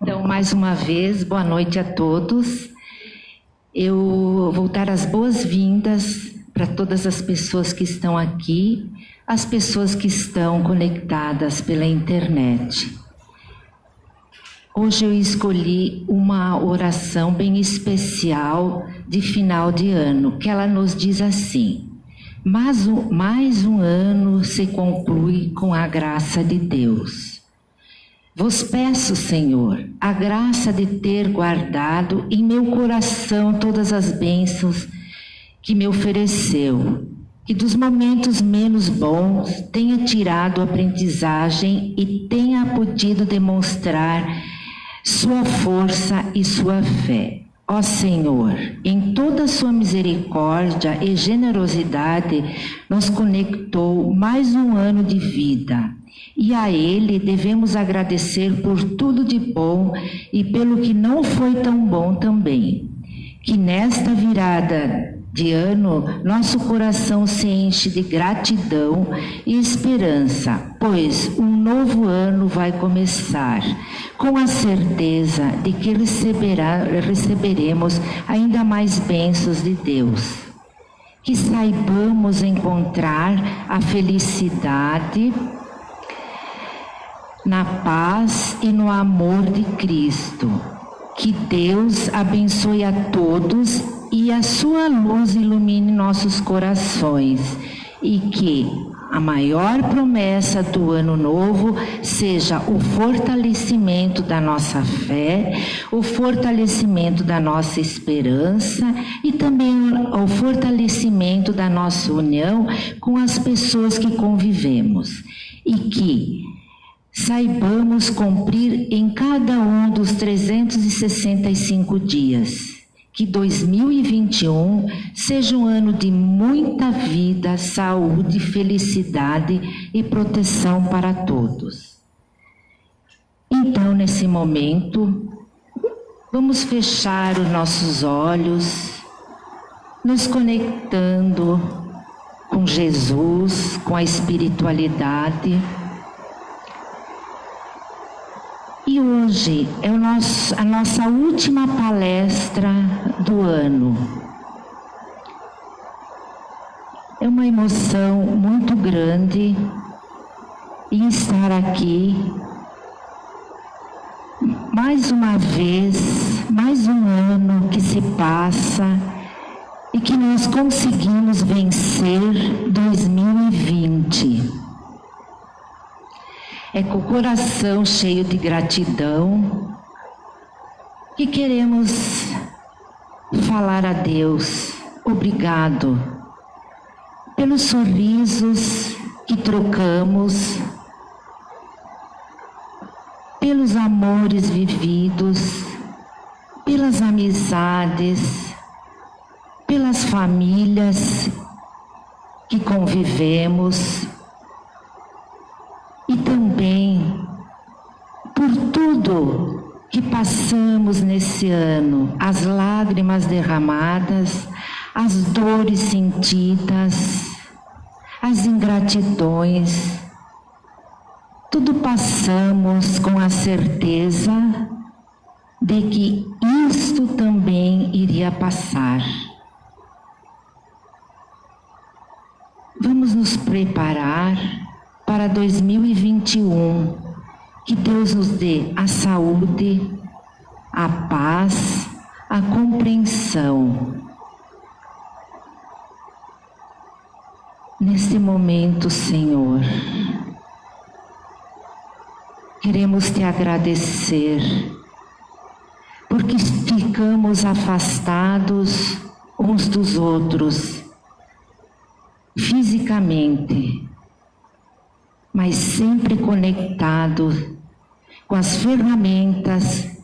Então, mais uma vez, boa noite a todos. Eu vou dar as boas-vindas para todas as pessoas que estão aqui, as pessoas que estão conectadas pela internet. Hoje eu escolhi uma oração bem especial de final de ano, que ela nos diz assim: mais um ano se conclui com a graça de Deus. Vos peço, Senhor, a graça de ter guardado em meu coração todas as bênçãos que me ofereceu, que dos momentos menos bons tenha tirado a aprendizagem e tenha podido demonstrar sua força e sua fé. Ó Senhor, em toda a sua misericórdia e generosidade, nos conectou mais um ano de vida. E a Ele devemos agradecer por tudo de bom e pelo que não foi tão bom também. Que nesta virada de ano, nosso coração se enche de gratidão e esperança, pois um novo ano vai começar, com a certeza de que receberemos ainda mais bênçãos de Deus. Que saibamos encontrar a felicidade na paz e no amor de Cristo. Que Deus abençoe a todos e a sua luz ilumine nossos corações, e que a maior promessa do ano novo seja o fortalecimento da nossa fé, o fortalecimento da nossa esperança e também o fortalecimento da nossa união com as pessoas que convivemos, e que saibamos cumprir em cada um dos 365 dias. Que 2021 seja um ano de muita vida, saúde, felicidade e proteção para todos. Então, nesse momento, vamos fechar os nossos olhos, nos conectando com Jesus, com a espiritualidade. E hoje é a nossa última palestra do ano. É uma emoção muito grande em estar aqui mais uma vez, mais um ano que se passa e que nós conseguimos vencer 2020. É com o coração cheio de gratidão que queremos falar a Deus obrigado pelos sorrisos que trocamos, pelos amores vividos, pelas amizades, pelas famílias que convivemos, e também por tudo que passamos nesse ano, as lágrimas derramadas, as dores sentidas, as ingratidões, tudo passamos com a certeza de que isto também iria passar. Vamos nos preparar para 2021, que Deus nos dê a saúde, a paz, a compreensão. Neste momento, Senhor, queremos te agradecer, porque ficamos afastados uns dos outros, fisicamente, mas sempre conectados com as ferramentas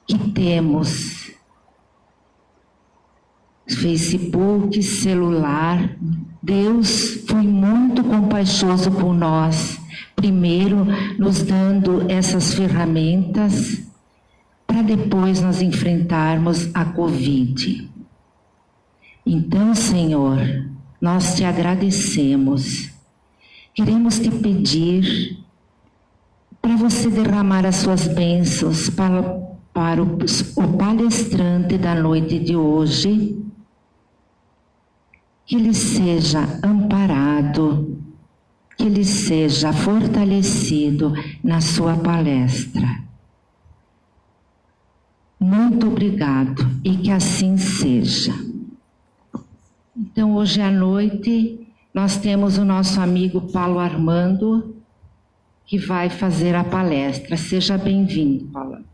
que temos Facebook, celular. Deus foi muito compaixoso por nós, primeiro nos dando essas ferramentas para depois nós enfrentarmos a Covid. Então, Senhor, nós te agradecemos. Queremos te pedir para você derramar as suas bênçãos para o palestrante da noite de hoje, que ele seja amparado, que ele seja fortalecido na sua palestra. Muito obrigado e que assim seja. Então, hoje à noite, nós temos o nosso amigo Paulo Armando, que vai fazer a palestra. Seja bem-vindo, Paulo Armando.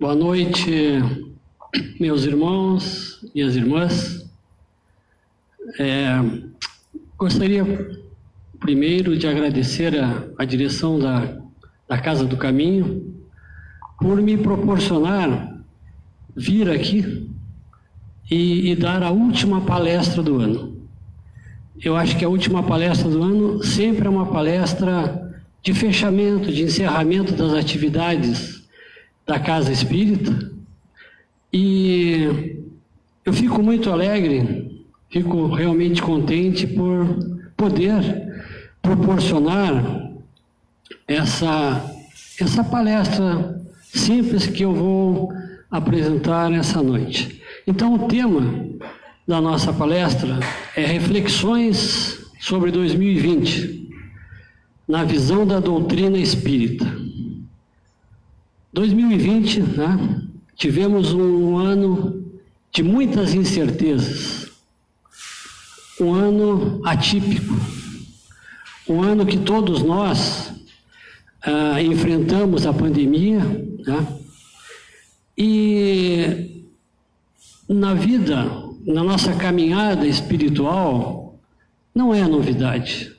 Boa noite, meus irmãos e as irmãs. Gostaria primeiro de agradecer a direção da Casa do Caminho por me proporcionar vir aqui e dar a última palestra do ano. Eu acho que a última palestra do ano sempre é uma palestra de fechamento, de encerramento das atividades da Casa Espírita, e eu fico muito alegre, fico realmente contente por poder proporcionar essa palestra simples que eu vou apresentar nessa noite. Então, o tema da nossa palestra é Reflexões sobre 2020, na visão da doutrina espírita. 2020, né? Tivemos um ano de muitas incertezas, um ano atípico, um ano que todos nós enfrentamos a pandemia, né? E na vida, na nossa caminhada espiritual, não é novidade.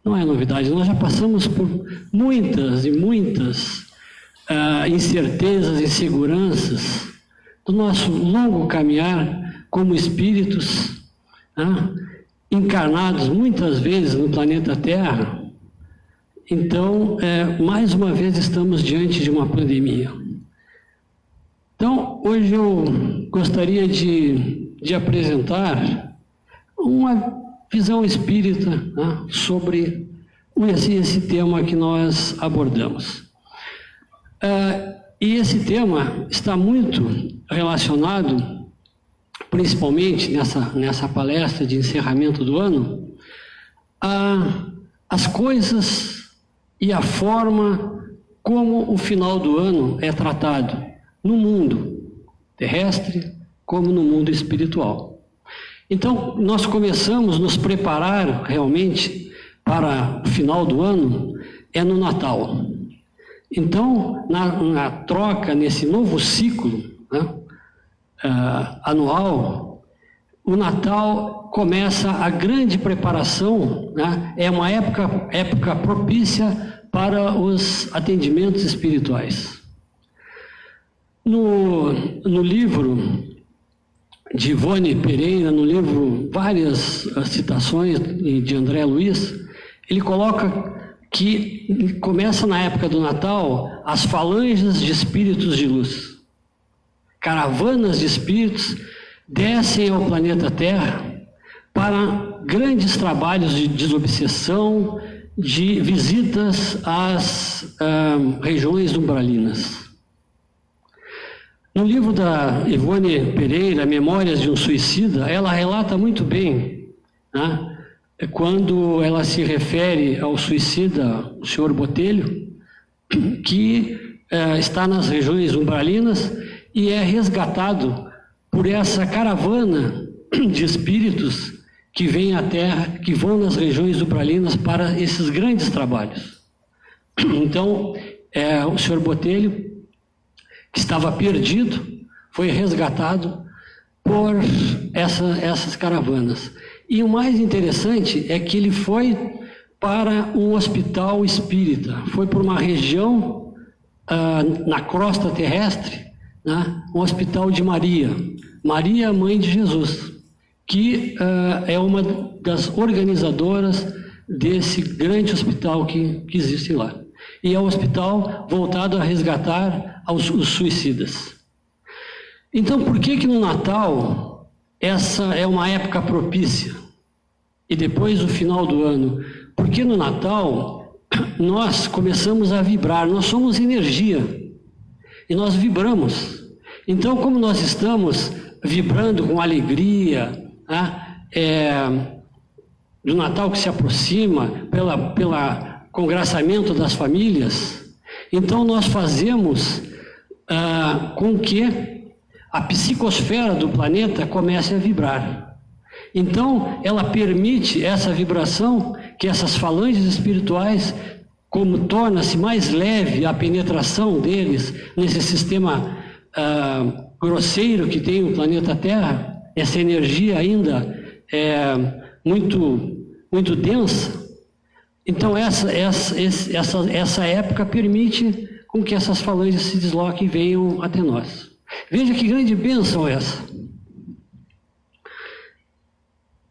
Não é novidade, nós já passamos por muitas e muitas incertezas, inseguranças do nosso longo caminhar como espíritos, né, encarnados muitas vezes no planeta Terra. Então, mais uma vez estamos diante de uma pandemia. Então, hoje eu gostaria de apresentar uma visão espírita, né, sobre esse tema que nós abordamos. E esse tema está muito relacionado, principalmente nessa palestra de encerramento do ano, às coisas e a forma como o final do ano é tratado no mundo terrestre como no mundo espiritual. Então, nós começamos a nos preparar realmente para o final do ano no Natal. Então, na troca, nesse novo ciclo, né, anual, o Natal começa a grande preparação, né, é uma época propícia para os atendimentos espirituais. No livro de Ivone Pereira, no livro várias citações de André Luiz, ele coloca que começa na época do Natal as falanges de espíritos de luz. Caravanas de espíritos descem ao planeta Terra para grandes trabalhos de desobsessão, de visitas às regiões umbralinas. No livro da Ivone Pereira, Memórias de um Suicida, ela relata muito bem, né, quando ela se refere ao suicida, o senhor Botelho, que está nas regiões umbralinas e é resgatado por essa caravana de espíritos que vêm à Terra, que vão nas regiões upralinas para esses grandes trabalhos. Então, o senhor Botelho, que estava perdido, foi resgatado por essas caravanas. E o mais interessante é que ele foi para um hospital espírita, foi para uma região na crosta terrestre, né, um hospital de Maria, mãe de Jesus, que é uma das organizadoras desse grande hospital que existe lá. E é um hospital voltado a resgatar os suicidas. Então, por que no Natal essa é uma época propícia? E depois o final do ano? Porque no Natal nós começamos a vibrar, nós somos energia e nós vibramos. Então, como nós estamos vibrando com alegria, né, do Natal que se aproxima, pela congraçamento das famílias, então nós fazemos com que a psicosfera do planeta comece a vibrar. Então, ela permite essa vibração, que essas falanges espirituais, como torna-se mais leve a penetração deles nesse sistema grosseiro que tem o planeta Terra, essa energia ainda é muito densa. Então, essa época permite com que essas falanges se desloquem e venham até nós. Veja que grande bênção é essa.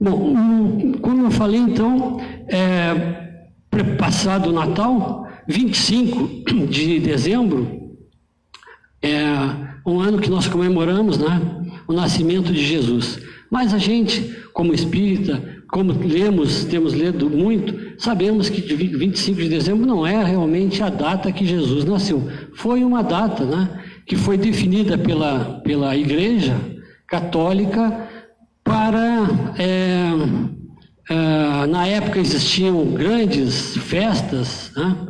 Bom, como eu falei, então, passado o Natal, 25 de dezembro, é um ano que nós comemoramos, né, o nascimento de Jesus. Mas a gente, como espírita, como temos lido muito, sabemos que 25 de dezembro não é realmente a data que Jesus nasceu. Foi uma data, né, que foi definida pela Igreja Católica para... na época existiam grandes festas, né,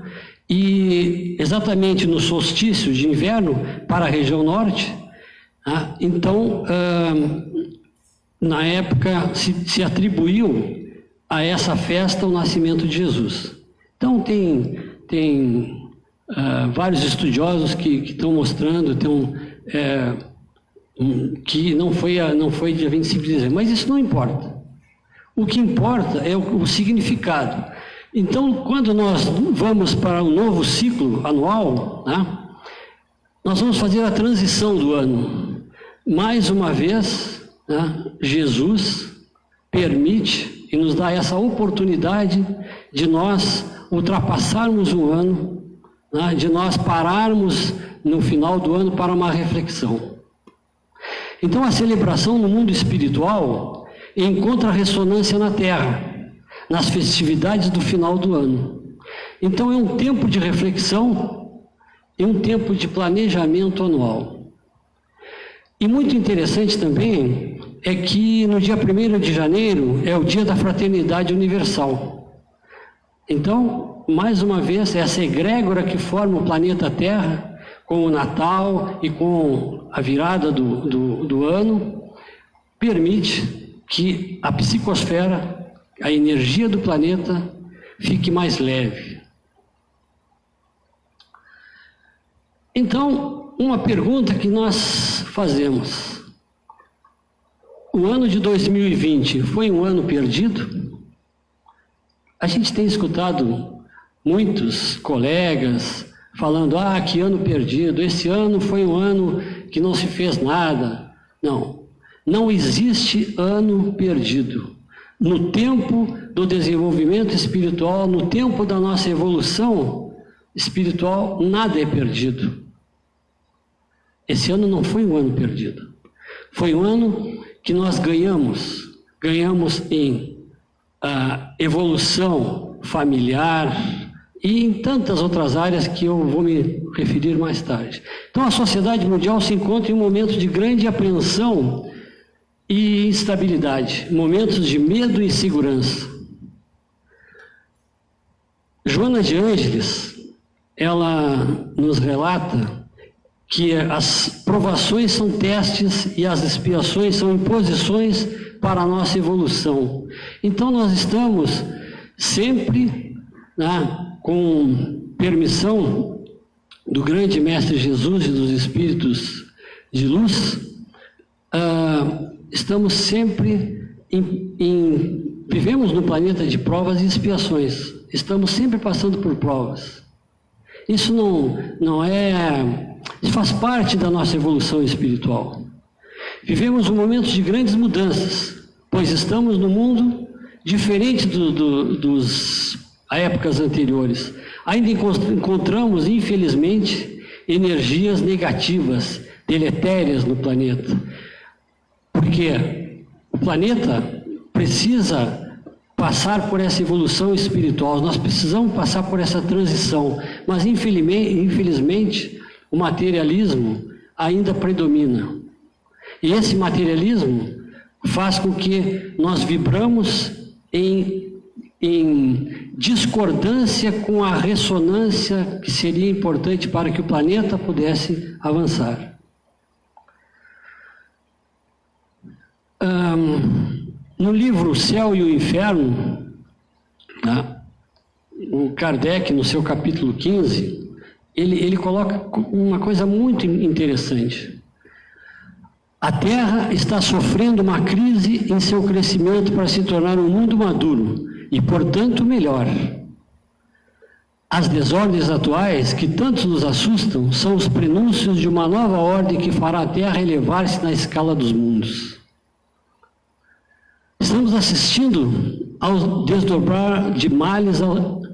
e exatamente no solstício de inverno para a região norte, né, então, na época se atribuiu a essa festa o nascimento de Jesus. Então tem vários estudiosos que estão mostrando que não foi dia 25 de dezembro, mas isso não importa. O que importa é o significado. Então, quando nós vamos para um novo ciclo anual, né, nós vamos fazer a transição do ano. Mais uma vez, né, Jesus permite e nos dá essa oportunidade de nós ultrapassarmos um ano, né, de nós pararmos no final do ano para uma reflexão. Então, a celebração no mundo espiritual encontra ressonância na Terra, nas festividades do final do ano. Então, é um tempo de reflexão e um tempo de planejamento anual. E muito interessante também é que no dia 1º de janeiro é o dia da fraternidade universal. Então, mais uma vez, essa egrégora que forma o planeta Terra, com o Natal e com a virada do ano, permite que a psicosfera, a energia do planeta, fique mais leve. Então, uma pergunta que nós fazemos: o ano de 2020 foi um ano perdido? A gente tem escutado muitos colegas falando, que ano perdido, esse ano foi um ano que não se fez nada. Não existe ano perdido. No tempo do desenvolvimento espiritual, no tempo da nossa evolução espiritual, nada é perdido. Esse ano não foi um ano perdido. Foi um ano que nós ganhamos em evolução familiar e em tantas outras áreas que eu vou me referir mais tarde. Então, a sociedade mundial se encontra em um momento de grande apreensão e instabilidade, momentos de medo e insegurança. Joana de Ângeles, ela nos relata que as provações são testes e as expiações são imposições para a nossa evolução. Então nós estamos sempre, né, com permissão do grande Mestre Jesus e dos Espíritos de luz, estamos sempre vivemos no planeta de provas e expiações. Estamos sempre passando por provas. Isso isso faz parte da nossa evolução espiritual. Vivemos um momento de grandes mudanças, pois estamos num mundo diferente dos épocas anteriores. Ainda encontramos, infelizmente, energias negativas, deletérias no planeta. Porque o planeta precisa passar por essa evolução espiritual, nós precisamos passar por essa transição, mas infelizmente o materialismo ainda predomina. E esse materialismo faz com que nós vibramos em discordância com a ressonância que seria importante para que o planeta pudesse avançar. No livro O Céu e o Inferno, tá? O Kardec, no seu capítulo 15, ele coloca uma coisa muito interessante. A Terra está sofrendo uma crise em seu crescimento para se tornar um mundo maduro e, portanto, melhor. As desordens atuais, que tanto nos assustam, são os prenúncios de uma nova ordem que fará a Terra elevar-se na escala dos mundos. Estamos assistindo ao desdobrar de males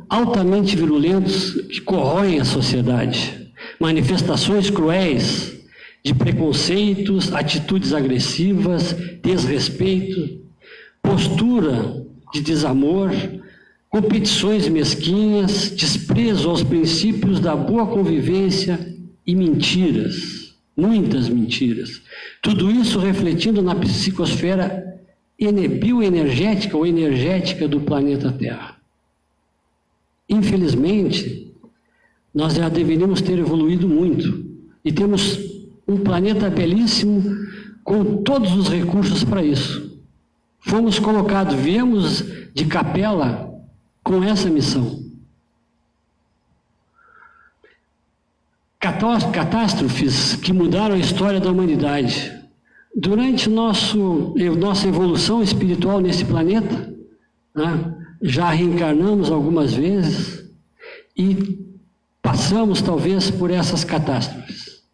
altamente virulentos que corroem a sociedade. Manifestações cruéis de preconceitos, atitudes agressivas, desrespeito, postura de desamor, competições mesquinhas, desprezo aos princípios da boa convivência e mentiras, muitas mentiras. Tudo isso refletindo na psicosfera bioenergética ou energética do planeta Terra. Infelizmente, nós já deveríamos ter evoluído muito e temos um planeta belíssimo com todos os recursos para isso. Fomos colocados, viemos de capela com essa missão. Catástrofes que mudaram a história da humanidade. Durante nossa evolução espiritual nesse planeta, né, já reencarnamos algumas vezes e passamos talvez por essas catástrofes.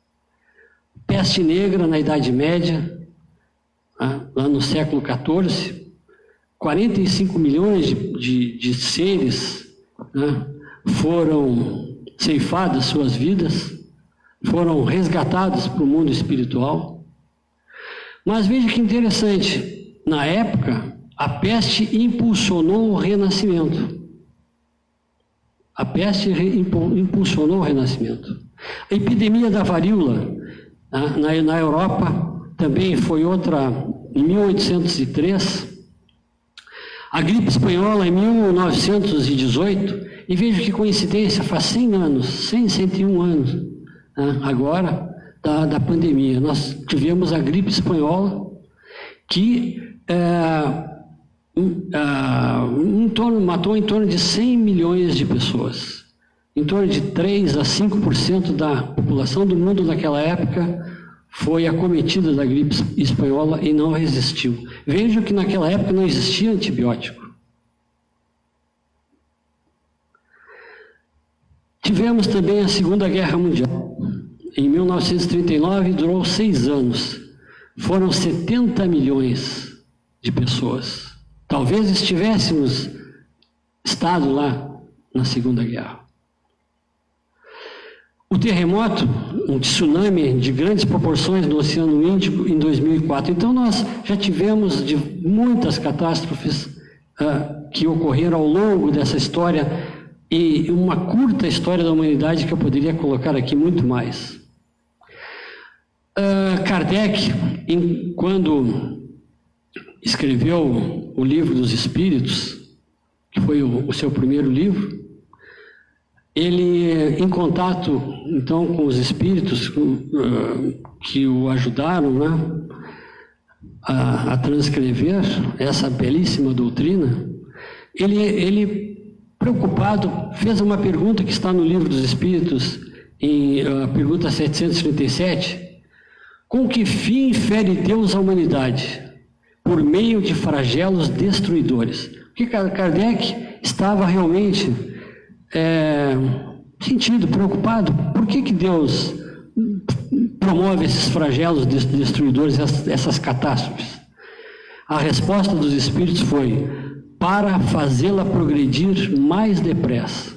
Peste negra na Idade Média, né, lá no século XIV, 45 milhões de seres, né, foram ceifadas suas vidas, foram resgatados para o mundo espiritual. Mas veja que interessante, na época, a peste impulsionou o renascimento. A peste impulsionou o renascimento. A epidemia da varíola na Europa também foi outra em 1803. A gripe espanhola em 1918. E veja que coincidência, faz 100 anos, 101 anos, né, agora, da pandemia. Nós tivemos a gripe espanhola, que matou em torno de 100 milhões de pessoas. Em torno de 3 a 5% da população do mundo naquela época foi acometida da gripe espanhola e não resistiu. Vejam que naquela época não existia antibiótico. Tivemos também a Segunda Guerra Mundial. Em 1939, durou 6 anos. Foram 70 milhões de pessoas. Talvez estivéssemos estado lá na Segunda Guerra. O terremoto, um tsunami de grandes proporções no Oceano Índico em 2004. Então, nós já tivemos muitas catástrofes que ocorreram ao longo dessa história e uma curta história da humanidade que eu poderia colocar aqui muito mais. Kardec, quando escreveu o Livro dos Espíritos, que foi o seu primeiro livro, ele, em contato, então, com os espíritos que o ajudaram, né, a transcrever essa belíssima doutrina, ele, preocupado, fez uma pergunta que está no Livro dos Espíritos, em a pergunta 737, com que fim fere Deus a humanidade? Por meio de flagelos destruidores. Porque Kardec estava realmente sentido, preocupado. Por que Deus promove esses flagelos destruidores, essas catástrofes? A resposta dos espíritos foi: para fazê-la progredir mais depressa.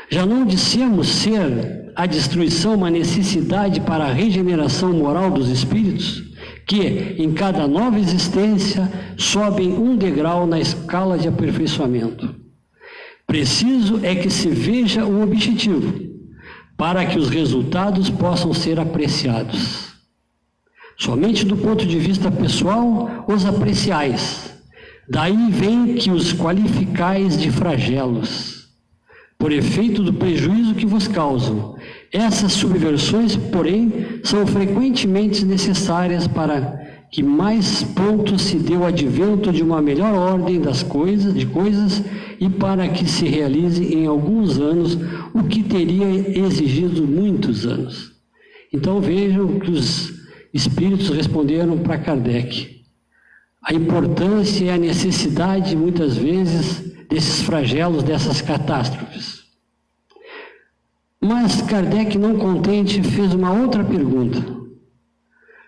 Já não dissemos ser a destruição uma necessidade para a regeneração moral dos espíritos, que, em cada nova existência, sobem um degrau na escala de aperfeiçoamento. Preciso é que se veja o objetivo, para que os resultados possam ser apreciados. Somente do ponto de vista pessoal, os apreciais. Daí vem que os qualificais de flagelos, por efeito do prejuízo que vos causam. Essas subversões, porém, são frequentemente necessárias para que mais pronto se dê o advento de uma melhor ordem de coisas e para que se realize em alguns anos o que teria exigido muitos anos. Então vejam que os espíritos responderam para Kardec. A importância e a necessidade, muitas vezes, desses flagelos, dessas catástrofes. Mas Kardec, não contente, fez uma outra pergunta.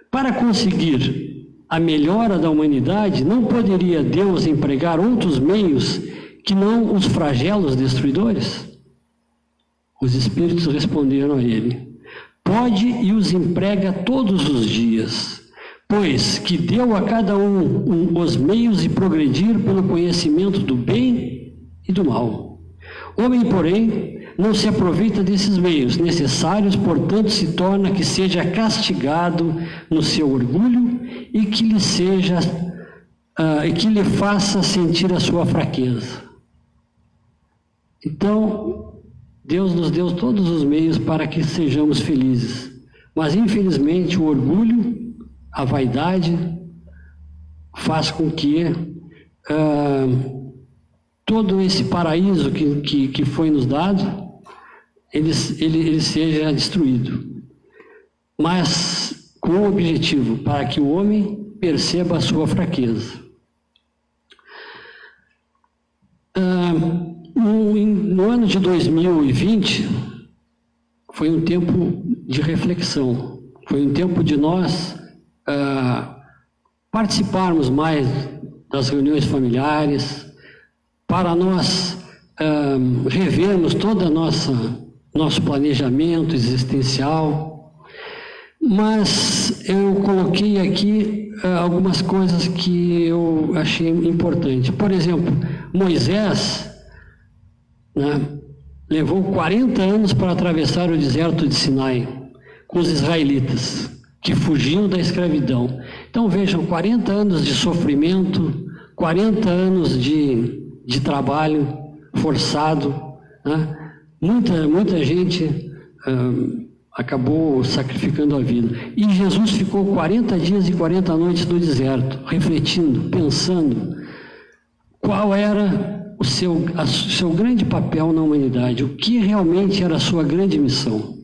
Para conseguir a melhora da humanidade, não poderia Deus empregar outros meios que não os flagelos destruidores? Os espíritos responderam a ele: pode e os emprega todos os dias, pois que deu a cada um os meios de progredir pelo conhecimento do bem e do mal. Homem, porém, não se aproveita desses meios necessários, portanto, se torna que seja castigado no seu orgulho e que lhe faça sentir a sua fraqueza. Então, Deus nos deu todos os meios para que sejamos felizes, mas infelizmente o orgulho, a vaidade, faz com que todo esse paraíso que foi nos dado, ele seja destruído. Mas com o objetivo, para que o homem perceba a sua fraqueza. No ano de 2020, foi um tempo de reflexão, foi um tempo de nós participarmos mais das reuniões familiares, para nós revermos todo nosso planejamento existencial. Mas eu coloquei aqui algumas coisas que eu achei importante. Por exemplo, Moisés, né, levou 40 anos para atravessar o deserto de Sinai com os israelitas, que fugiam da escravidão. Então vejam, 40 anos de sofrimento, 40 anos de trabalho forçado, né? Muita gente acabou sacrificando a vida. E Jesus ficou 40 dias e 40 noites no deserto, refletindo, pensando qual era o seu grande papel na humanidade, o que realmente era a sua grande missão.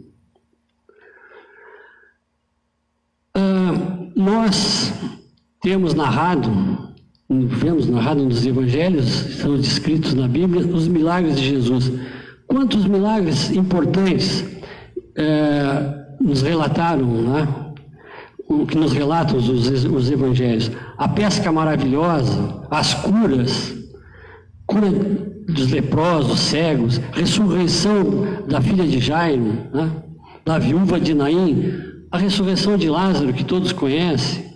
Nós vemos narrado nos evangelhos, são descritos na Bíblia, os milagres de Jesus. Quantos milagres importantes nos relataram, né? O que nos relatam os evangelhos? A pesca maravilhosa, as curas, cura dos leprosos, cegos, ressurreição da filha de Jairo, né? Da viúva de Naim, a ressurreição de Lázaro, que todos conhecem,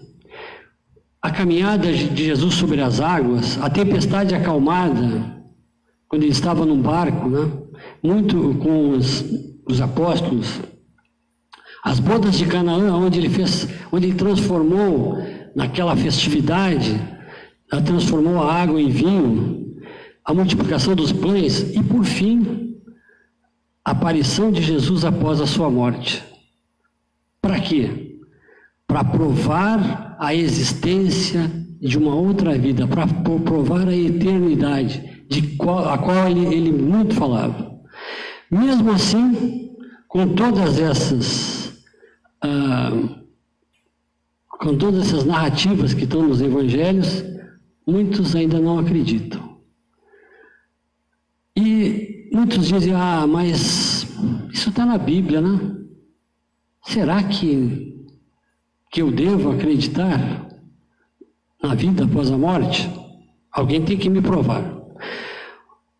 a caminhada de Jesus sobre as águas, a tempestade acalmada, quando ele estava num barco, né? Muito com os apóstolos, as bodas de Canaã, onde ele transformou naquela festividade, transformou a água em vinho, a multiplicação dos pães, e por fim, a aparição de Jesus após a sua morte. Para quê? Para provar a existência de uma outra vida, para provar a eternidade, a qual ele muito falava. Mesmo assim, com todas essas narrativas que estão nos evangelhos, muitos ainda não acreditam. E muitos dizem, mas isso está na Bíblia, né? Será que eu devo acreditar na vida após a morte? Alguém tem que me provar.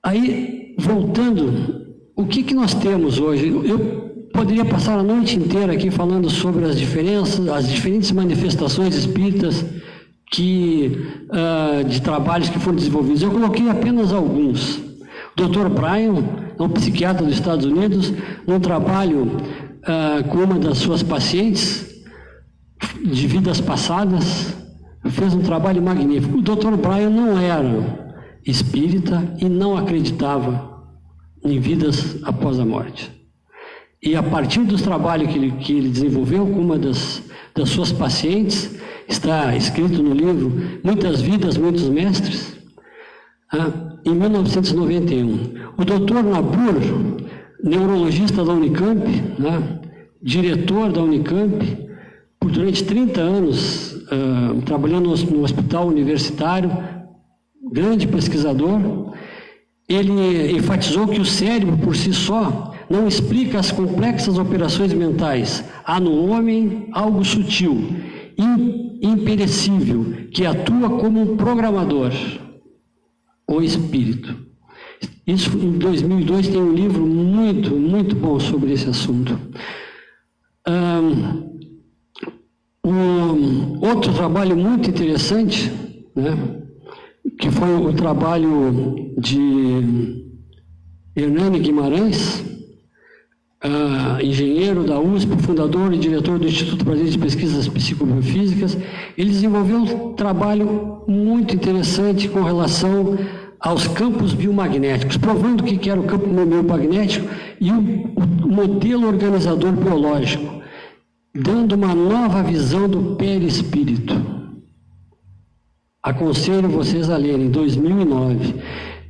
Aí, voltando, o que nós temos hoje? Eu poderia passar a noite inteira aqui falando sobre as diferentes manifestações espíritas de trabalhos que foram desenvolvidos. Eu coloquei apenas alguns. O Dr. Bryan, um psiquiatra dos Estados Unidos, num trabalho com uma das suas pacientes de vidas passadas, fez um trabalho magnífico. O Dr. Bryan não era espírita e não acreditava em vidas após a morte. E a partir dos trabalhos que ele desenvolveu com uma das suas pacientes, está escrito no livro Muitas Vidas, Muitos Mestres, em 1991. O Dr. Nabur, neurologista da Unicamp, diretor da Unicamp, durante 30 anos, trabalhando no hospital universitário, grande pesquisador, ele enfatizou que o cérebro por si só não explica as complexas operações mentais. Há no homem algo sutil, imperecível, que atua como um programador, o espírito. Isso, em 2002, tem um livro muito, muito bom sobre esse assunto. Outro trabalho muito interessante, que foi o trabalho de Hernani Guimarães, engenheiro da USP, fundador e diretor do Instituto Brasileiro de Pesquisas Psicobiofísicas. Ele desenvolveu um trabalho muito interessante com relação aos campos biomagnéticos, provando o que era o campo biomagnético e o modelo organizador biológico, dando uma nova visão do perispírito. Aconselho vocês a lerem, 2009.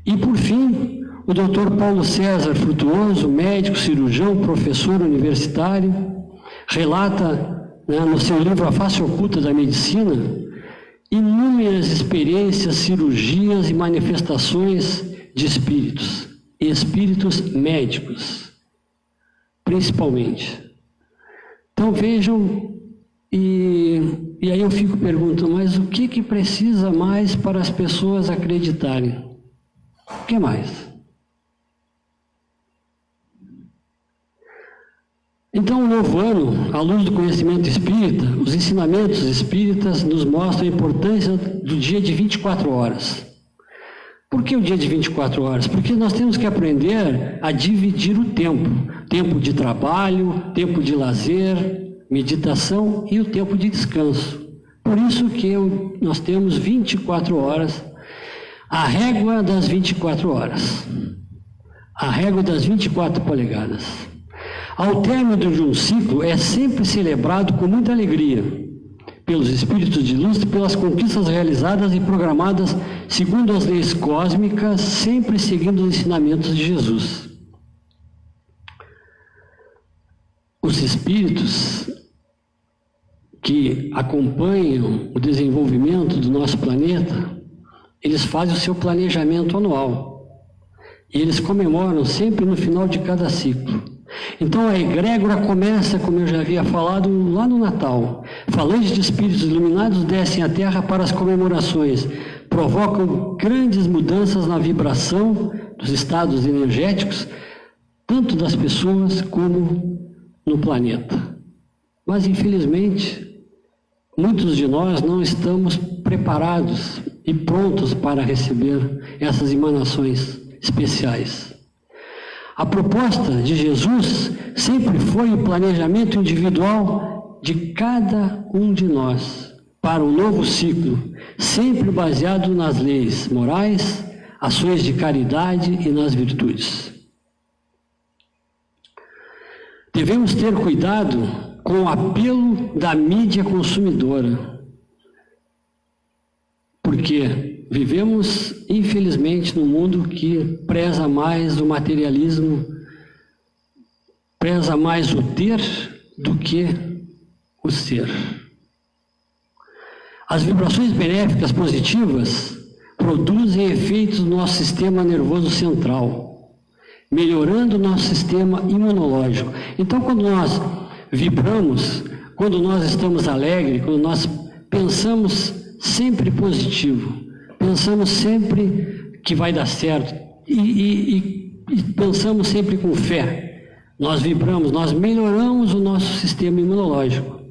E, por fim, o Dr. Paulo César Frutuoso, médico, cirurgião, professor universitário, relata no seu livro A Face Oculta da Medicina inúmeras experiências, cirurgias e manifestações de espíritos, e espíritos médicos, principalmente. Então vejam, e aí eu fico perguntando, mas o que precisa mais para as pessoas acreditarem? O que mais? Então, o novo ano, à luz do conhecimento espírita, os ensinamentos espíritas nos mostram a importância do dia de 24 horas. Por que o dia de 24 horas? Porque nós temos que aprender a dividir o tempo. Tempo de trabalho, tempo de lazer, meditação e o tempo de descanso. Por isso que nós temos 24 horas, a régua das 24 horas, a régua das 24 polegadas. Ao término de um ciclo, é sempre celebrado com muita alegria pelos espíritos de luz, pelas conquistas realizadas e programadas segundo as leis cósmicas, sempre seguindo os ensinamentos de Jesus. Os espíritos que acompanham o desenvolvimento do nosso planeta, eles fazem o seu planejamento anual. E eles comemoram sempre no final de cada ciclo. Então a egrégora começa, como eu já havia falado, lá no Natal. Falanges de espíritos iluminados descem à Terra para as comemorações, provocam grandes mudanças na vibração dos estados energéticos, tanto das pessoas como no planeta. Mas, infelizmente, muitos de nós não estamos preparados e prontos para receber essas emanações especiais. A proposta de Jesus sempre foi o planejamento individual de cada um de nós para um novo ciclo, sempre baseado nas leis morais, ações de caridade e nas virtudes. Devemos ter cuidado com o apelo da mídia consumidora, porque vivemos, infelizmente, num mundo que preza mais o materialismo, preza mais o ter do que o ser. As vibrações benéficas positivas produzem efeitos no nosso sistema nervoso central, melhorando o nosso sistema imunológico. Então, quando nós vibramos, quando nós estamos alegres, quando nós pensamos sempre positivo, pensamos sempre que vai dar certo e pensamos sempre com fé, nós vibramos, nós melhoramos o nosso sistema imunológico.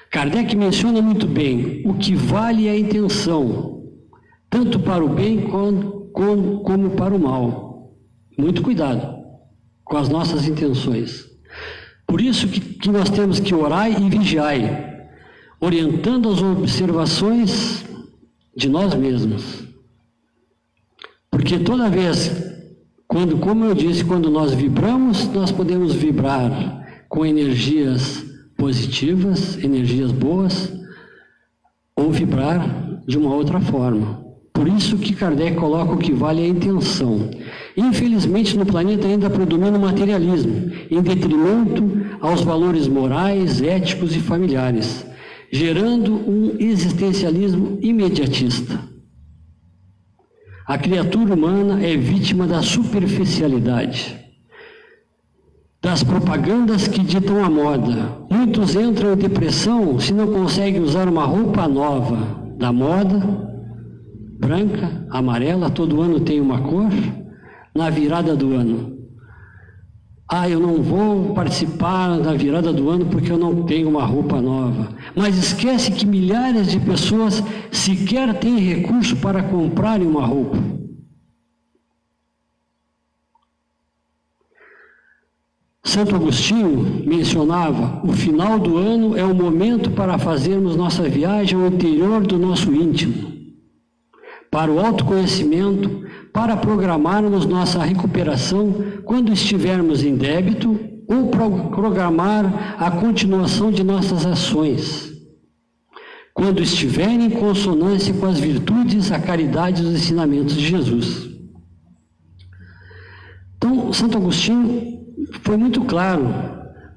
Kardec menciona muito bem: o que vale é a intenção, tanto para o bem como para o mal. Muito cuidado com as nossas intenções. Por isso que nós temos que orar e vigiar, orientando as observações de nós mesmos. Porque toda vez, como eu disse, quando nós vibramos, nós podemos vibrar com energias positivas, energias boas, ou vibrar de uma outra forma. Por isso que Kardec coloca: o que vale é a intenção. Infelizmente, no planeta ainda predomina o materialismo, em detrimento aos valores morais, éticos e familiares, gerando um existencialismo imediatista. A criatura humana é vítima da superficialidade, das propagandas que ditam a moda. Muitos entram em depressão se não conseguem usar uma roupa nova da moda, branca, amarela, todo ano tem uma cor, na virada do ano. Eu não vou participar da virada do ano porque eu não tenho uma roupa nova. Mas esquece que milhares de pessoas sequer têm recurso para comprarem uma roupa. Santo Agostinho mencionava: o final do ano é o momento para fazermos nossa viagem ao interior do nosso íntimo, para o autoconhecimento, para programarmos nossa recuperação quando estivermos em débito, ou programar a continuação de nossas ações, quando estiverem em consonância com as virtudes, a caridade e os ensinamentos de Jesus. Então, Santo Agostinho foi muito claro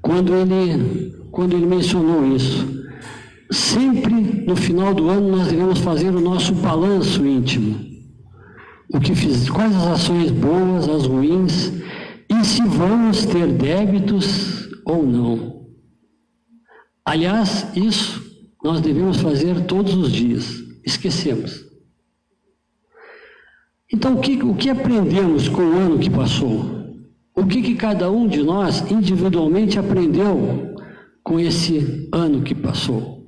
quando ele mencionou isso. Sempre no final do ano nós devemos fazer o nosso balanço íntimo. Quais as ações boas, as ruins, e se vamos ter débitos ou não. Aliás, isso nós devemos fazer todos os dias. Esquecemos. Então, o que aprendemos com o ano que passou? O que cada um de nós individualmente aprendeu com esse ano que passou?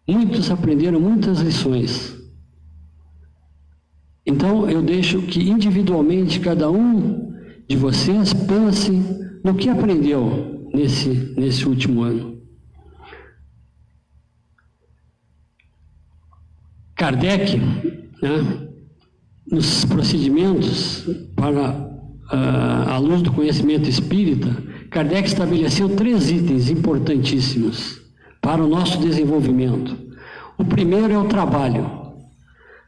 Muitos aprenderam muitas lições. Então, eu deixo que individualmente cada um de vocês pense no que aprendeu nesse último ano. Kardec, nos procedimentos para à luz do conhecimento espírita, Kardec estabeleceu 3 itens importantíssimos para o nosso desenvolvimento. O primeiro é o trabalho.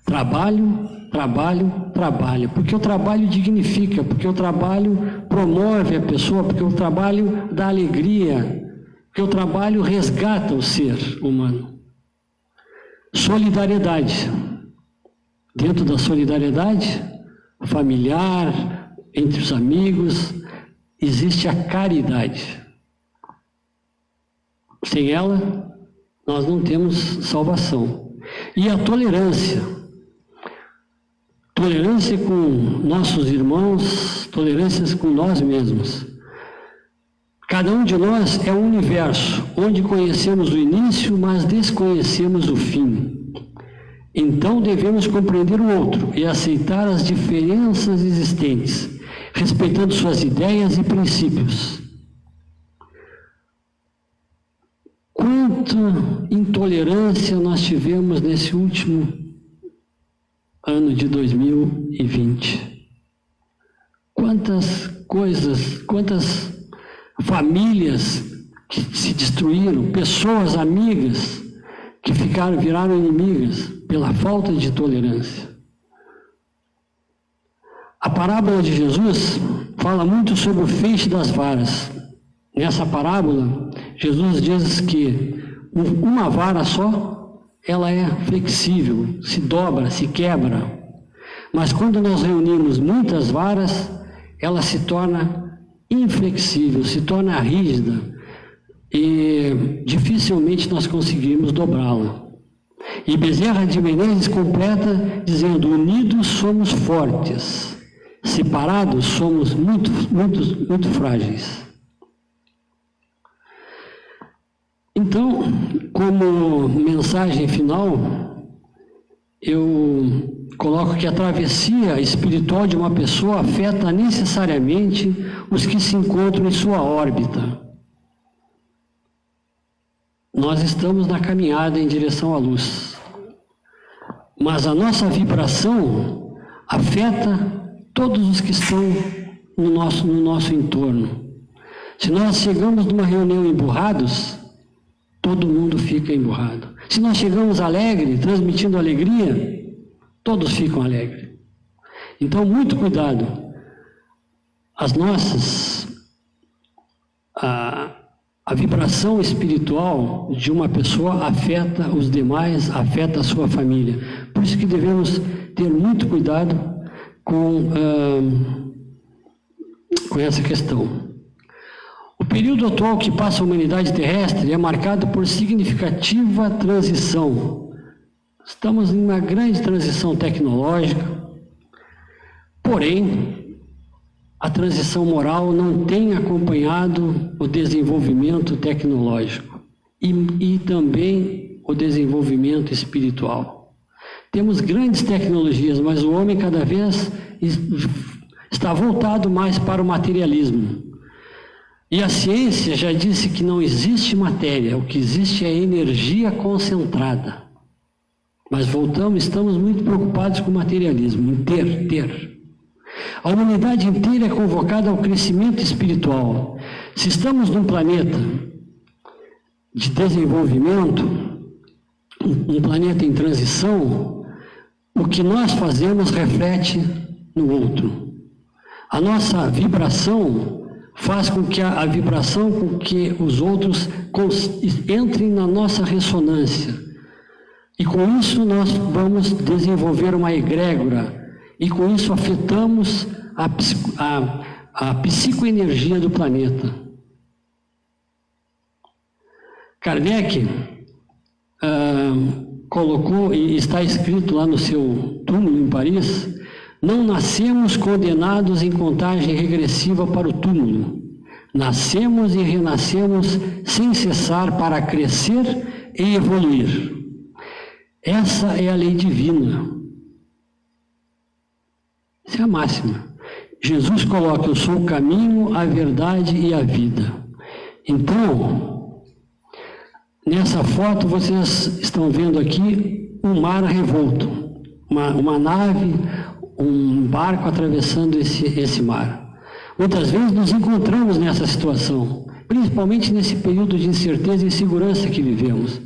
Trabalho, trabalho, trabalho. Porque o trabalho dignifica, porque o trabalho promove a pessoa, porque o trabalho dá alegria, porque o trabalho resgata o ser humano. Solidariedade. Dentro da solidariedade familiar, entre os amigos, existe a caridade. Sem ela, nós não temos salvação. E a tolerância. Tolerância com nossos irmãos, tolerância com nós mesmos. Cada um de nós é um universo, onde conhecemos o início, mas desconhecemos o fim. Então devemos compreender o outro e aceitar as diferenças existentes, respeitando suas ideias e princípios. Quanta intolerância nós tivemos nesse último ano de 2020. Quantas coisas, quantas famílias que se destruíram, pessoas amigas que viraram inimigas pela falta de tolerância. A parábola de Jesus fala muito sobre o feixe das varas. Nessa parábola, Jesus diz que uma vara só, ela é flexível, se dobra, se quebra. Mas quando nós reunimos muitas varas, ela se torna inflexível, se torna rígida e dificilmente nós conseguimos dobrá-la. E Bezerra de Menezes completa dizendo: unidos somos fortes, separados somos muito frágeis. Então, como mensagem final, eu coloco que a travessia espiritual de uma pessoa afeta necessariamente os que se encontram em sua órbita. Nós estamos na caminhada em direção à luz, mas a nossa vibração afeta todos os que estão no nosso entorno. Se nós chegamos numa reunião emburrados, todo mundo fica emburrado. Se nós chegamos alegre, transmitindo alegria, todos ficam alegres. Então, muito cuidado. A vibração espiritual de uma pessoa afeta os demais, afeta a sua família. Por isso que devemos ter muito cuidado com essa questão. O período atual que passa a humanidade terrestre é marcado por significativa transição. Estamos em uma grande transição tecnológica, porém, a transição moral não tem acompanhado o desenvolvimento tecnológico e também o desenvolvimento espiritual. Temos grandes tecnologias, mas o homem cada vez está voltado mais para o materialismo. E a ciência já disse que não existe matéria, o que existe é energia concentrada. Mas estamos muito preocupados com o materialismo, em ter. A humanidade inteira é convocada ao crescimento espiritual. Se estamos num planeta de desenvolvimento, um planeta em transição, o que nós fazemos reflete no outro. A nossa vibração faz com que a vibração com que os outros entrem na nossa ressonância. E com isso nós vamos desenvolver uma egrégora. E com isso afetamos a psicoenergia do planeta. Kardec colocou, e está escrito lá no seu túmulo em Paris: não nascemos condenados em contagem regressiva para o túmulo. Nascemos e renascemos sem cessar para crescer e evoluir. Essa é a lei divina. Essa é a máxima. Jesus coloca: eu sou o caminho, a verdade e a vida. Então, nessa foto vocês estão vendo aqui um mar revolto, uma nave, um barco atravessando esse mar. Muitas vezes nos encontramos nessa situação, principalmente nesse período de incerteza e insegurança que vivemos.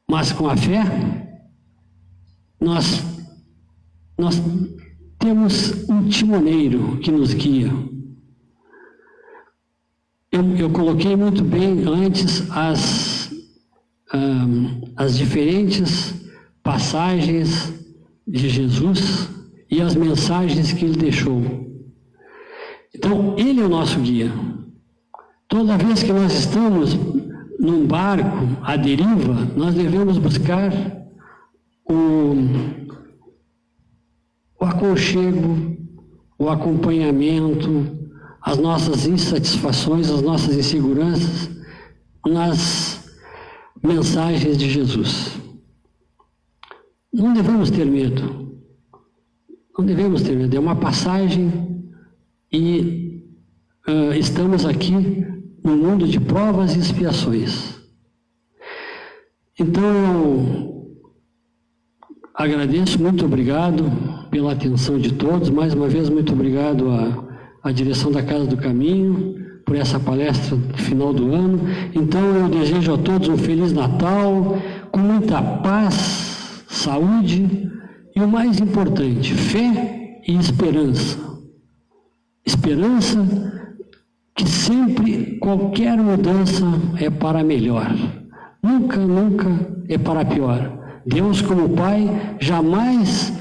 Mas com a fé, nós temos um timoneiro que nos guia. Eu coloquei muito bem antes as diferentes passagens de Jesus e as mensagens que ele deixou. Então, ele é o nosso guia. Toda vez que nós estamos num barco à deriva, nós devemos buscar o aconchego, o acompanhamento, as nossas insatisfações, as nossas inseguranças nas mensagens de Jesus. Não devemos ter medo. Não devemos ter medo. É uma passagem e estamos aqui no mundo de provas e expiações. Então, eu agradeço, muito obrigado pela atenção de todos. Mais uma vez, muito obrigado à direção da Casa do Caminho, por essa palestra no final do ano. Então, eu desejo a todos um Feliz Natal, com muita paz, saúde e, o mais importante, fé e esperança. Esperança que sempre, qualquer mudança é para melhor. Nunca, nunca é para pior. Deus, como Pai, jamais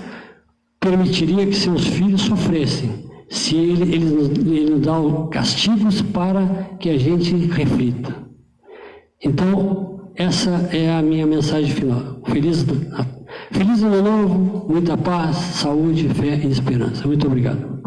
permitiria que seus filhos sofressem, se ele nos dá castigos para que a gente reflita. Então, essa é a minha mensagem final. Feliz Ano Novo, muita paz, saúde, fé e esperança. Muito obrigado.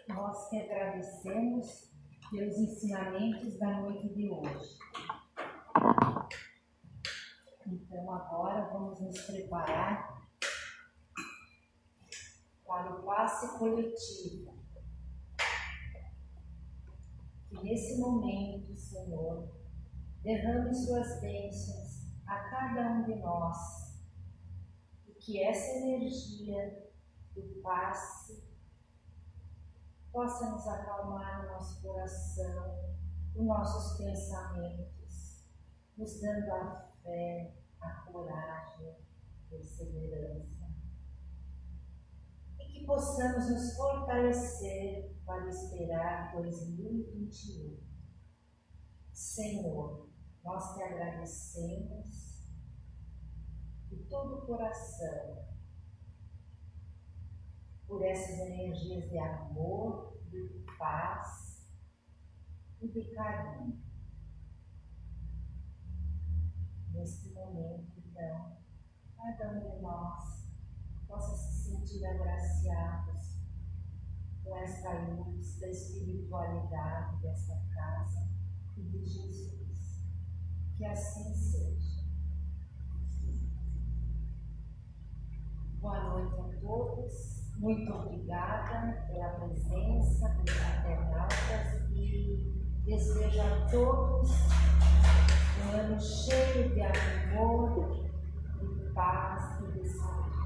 Nós que agradecemos pelos ensinamentos da noite de hoje. Então, agora vamos nos preparar para o passe coletivo. Que nesse momento, Senhor, derrame suas bênçãos a cada um de nós e que essa energia do passe possa nos acalmar no nosso coração, os nossos pensamentos, nos dando a fé, a coragem, a perseverança. E que possamos nos fortalecer para esperar 2021. Senhor, nós te agradecemos de todo o coração por essas energias de amor, de paz e de carinho. Neste momento, então, cada um de nós possa se sentir agraciados com esta luz da espiritualidade desta casa e de Jesus. Que assim seja. Boa noite a todos. Muito obrigada pela presença, pelos internautas, e desejo a todos um ano cheio de amor, de paz e de saúde.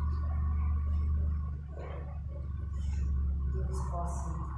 Deus possa